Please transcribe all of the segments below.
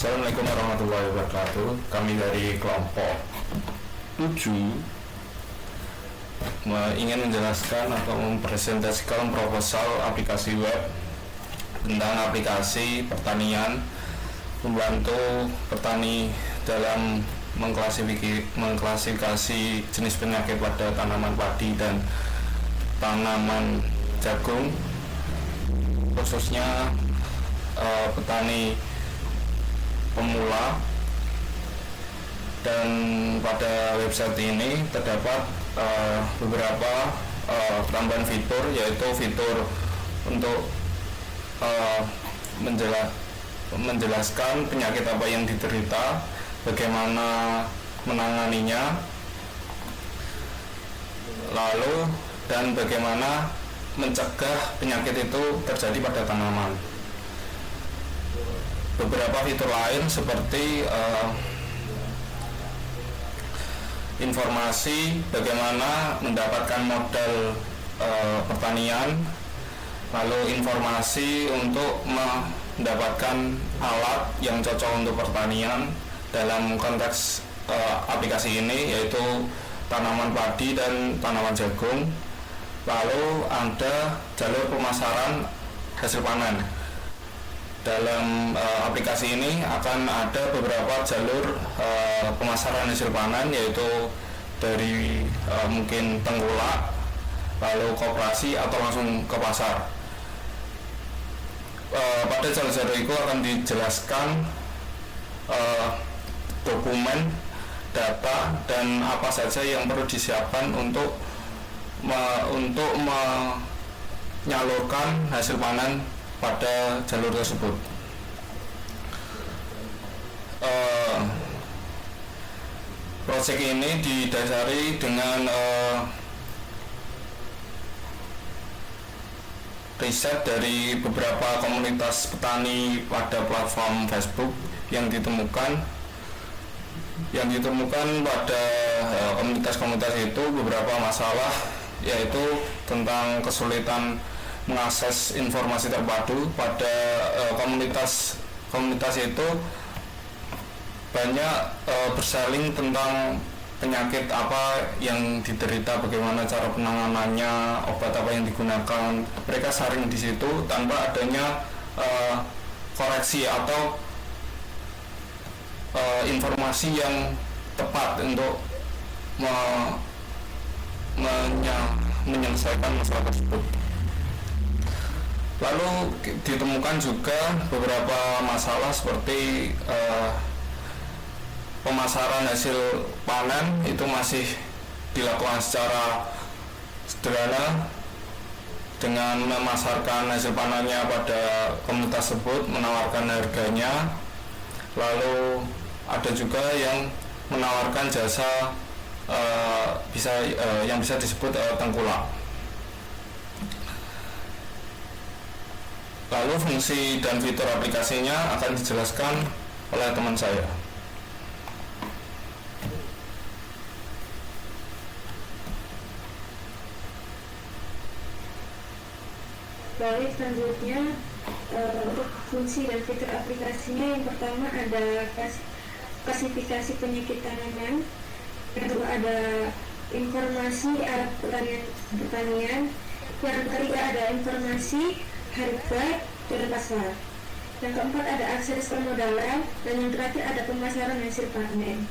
Assalamualaikum warahmatullahi wabarakatuh. Kami dari kelompok 7 ingin menjelaskan atau mempresentasikan proposal aplikasi web tentang aplikasi pertanian membantu petani dalam mengklasifikasi jenis penyakit pada tanaman padi dan tanaman jagung, khususnya petani pemula. Dan pada website ini terdapat beberapa tambahan fitur, yaitu fitur untuk menjelaskan penyakit apa yang diderita, bagaimana menanganinya, lalu dan bagaimana mencegah penyakit itu terjadi pada tanaman. Beberapa fitur lain seperti informasi bagaimana mendapatkan modal pertanian, lalu informasi untuk mendapatkan alat yang cocok untuk pertanian dalam konteks aplikasi ini, yaitu tanaman padi dan tanaman jagung. Lalu ada jalur pemasaran hasil panen. Dalam aplikasi ini akan ada beberapa jalur pemasaran hasil panen, yaitu dari mungkin tengkulak, lalu koperasi, atau langsung ke pasar. Pada jalur-jalur itu akan dijelaskan dokumen, data, dan apa saja yang perlu disiapkan untuk menyalurkan hasil panen pada jalur tersebut. Proyek ini didasari dengan riset dari beberapa komunitas petani pada platform Facebook yang ditemukan pada komunitas-komunitas itu beberapa masalah, yaitu tentang kesulitan mengakses informasi terpadu. Pada komunitas itu banyak bersaling tentang penyakit apa yang diderita, bagaimana cara penanganannya, obat apa yang digunakan. Mereka saring di situ tanpa adanya koreksi atau informasi yang tepat untuk menyelesaikan masalah tersebut. Lalu ditemukan juga beberapa masalah seperti pemasaran hasil panen itu masih dilakukan secara sederhana dengan memasarkan hasil panennya pada komunitas tersebut, menawarkan harganya. Lalu ada juga yang menawarkan jasa yang bisa disebut tengkulak. Lalu fungsi dan fitur aplikasinya akan dijelaskan oleh teman saya. Baik, selanjutnya untuk fungsi dan fitur aplikasinya, yang pertama ada klasifikasi penyakit tanaman, yang kedua ada informasi alat pertanian, yang ketiga ada informasi harga dan pasar, yang keempat ada akses permodalan, dan yang terakhir ada pemasaran hasil panen.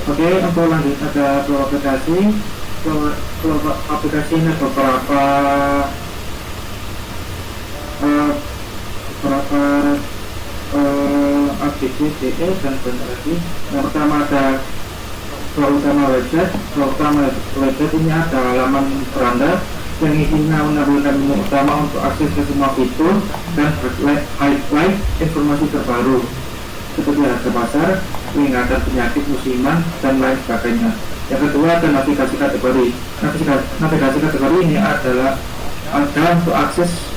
Oke, untuk lanjut ada dua aplikasi. Aplikasi ini beberapa ABCDE dan banyak lagi. Yang pertama ada utama website. Website ini ada halaman beranda yang isinya menampilkan menu utama untuk akses ke semua fitur dan highlight informasi terbaru seperti harga pasar, peringatan penyakit musiman, dan lain sebagainya. Yang kedua ada navigasi kategori. Navigasi kategori ini ada untuk akses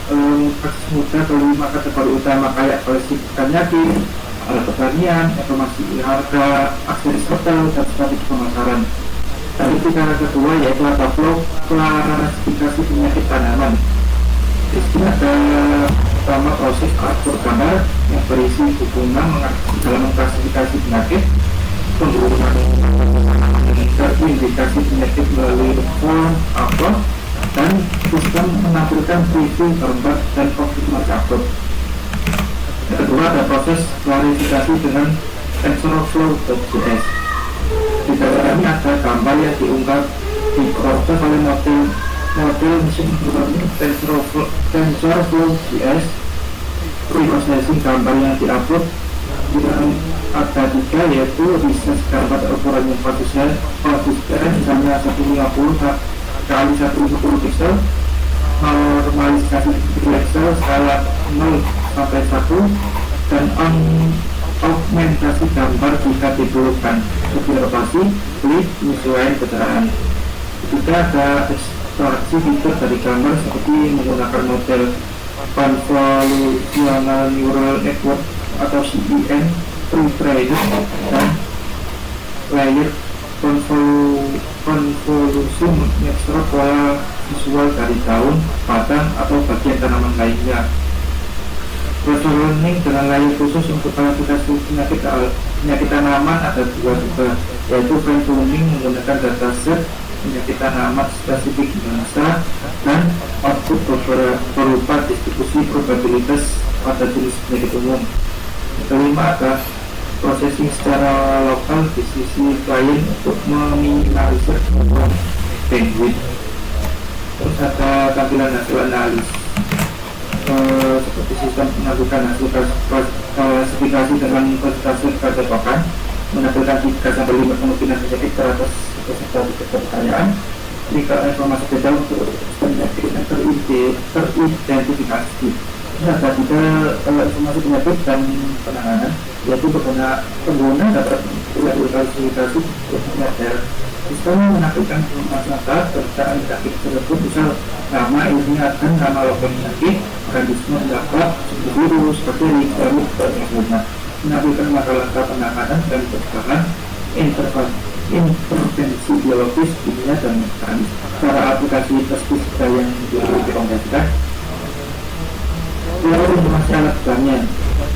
mudah ke 5 kategori utama, kayak klasifikasi penyakit, alat pertanian, informasi harga, akses hotel, dan strategi pemasaran. Dan tiga kedua yaitu data flow klasifikasi penyakit tanaman. Di sini ada pertama proses atur gambar yang berisi dukungan dalam klasifikasi penyakit, penggunaan indikasi penyakit melalui form upload, dan sistem menampilkan preview gambar dan konfirmasi upload. Yang kedua ada proses klarifikasi dengan TensorFlow.js. Di dalam ini ada gambar yang diunggah diproses oleh model mesin TensorFlow.js. Preprocessing gambar yang diupload ada tiga, yaitu research gambar ukuran yang konsisten, misalnya 150 kali 150 pixel, normalisasi pixel skala 0 sampai 1, dan augmentasi gambar jika diperlukan, rotasi, flip, penyesuaian pencerahan. Ketiga ada ekstraksi fitur dari gambar seperti menggunakan model Convolutional Neural Network atau CNN, pre-trained, dan layer convolution mengekstrak pola visual dari daun, batang, atau bagian tanaman lainnya. Reinforcement learning dengan layer khusus untuk klasifikasi penyakit tanaman ada dua juga, yaitu reinforcement learning menggunakan dataset penyakit tanaman spesifik bangsa dan output berupa distribusi probabilitas pada jenis penyakit umum. Kelima ada processing secara lokal di sisi klien untuk meminimalisir kemampuan bandwidth. Terus ada tampilan hasil analisis seperti sistem mengajukan hasil klasifikasi dengan persentase kecocokan, menampilkan 3-5 kemungkinan penyakit teratas peserta pertanyaan. Jika informasi detail untuk penyakit yang teridentifikasi. Ada juga informasi penyakit dan penanganan, yaitu pengguna dapat klasifikasi penyakit. Sistem menampilkan informasi data tentang penyakit tersebut, misal nama ingatan, nama logo penyakit, organisme dapat virus, bakteri, jamur, dan sebagainya. Menampilkan langkah-langkah penanganan dan pencegahan, intervensi biologis, kimia, dan mekanis, cara aplikasi pestisida yang direkomendasikan. Lalu informasi alat pertanian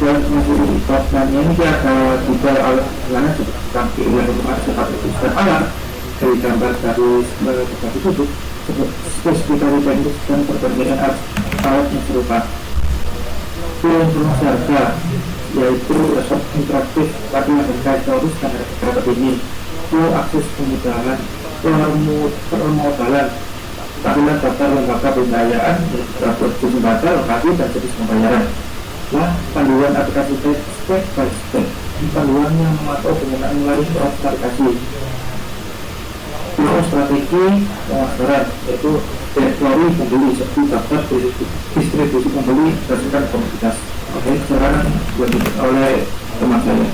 dan informasi pertanian ini ada juga alat pertanian seperti tangki informasi seperti sistem alat dari gambar dari sebagai tutup spesifikasi teknis dan perbandingan alat yang serupa. Informasi harga yaitu resep interaktif tapi yang terkait terus dan harga ini, akses kemudahan, permodalan, tampilan daftar lembaga pembayaran, daftar jumlah lokasi dan jenis pembayaran. Panduan aplikasi step by step, panduan yang memantau penggunaan melalui proses aplikasi. Strategi pemasaran yaitu direktori pembeli seperti daftar distribusi pembeli berdasarkan komoditas. Oke, sekarang dilanjutkan oleh teman saya.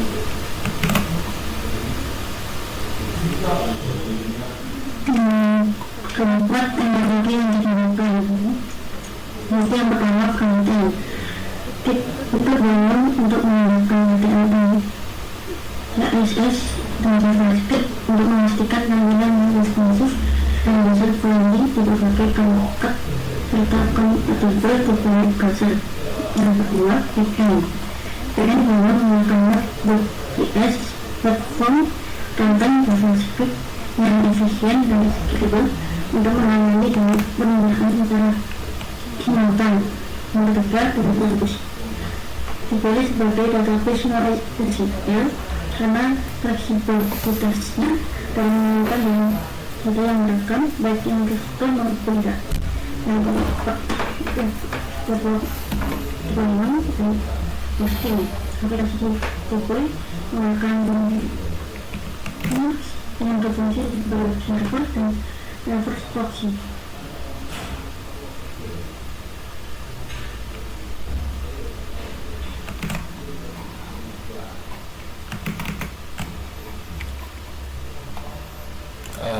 Keempat, teknologi yang digunakan. Nanti yang pertama konten. Kita bangun untuk menggunakan TLD, CSS dan JavaScript untuk memastikan tampilan yang responsif dan user friendly di berbagai perangkat serta kompatibel dengan browser. Yang kedua, backend. Backend bangun menggunakan Web.js platform tentang JavaScript yang efisien dan scalable untuk menangani dengan penggunaan secara simultan. Yang ketiga, database. Dipilih sebagai database NoSQL karena fleksibilitasnya dan memungkinkan dengan data yang merekam baik yang digital maupun tidak. Yang keempat, bangunan dan hosting. Aplikasi Google menggunakan dengan berfungsi sebagai server dan reverse proxy.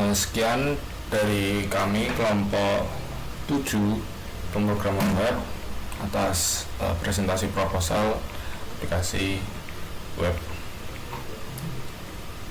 Sekian dari kami kelompok 7 pemrograman web atas presentasi proposal aplikasi web.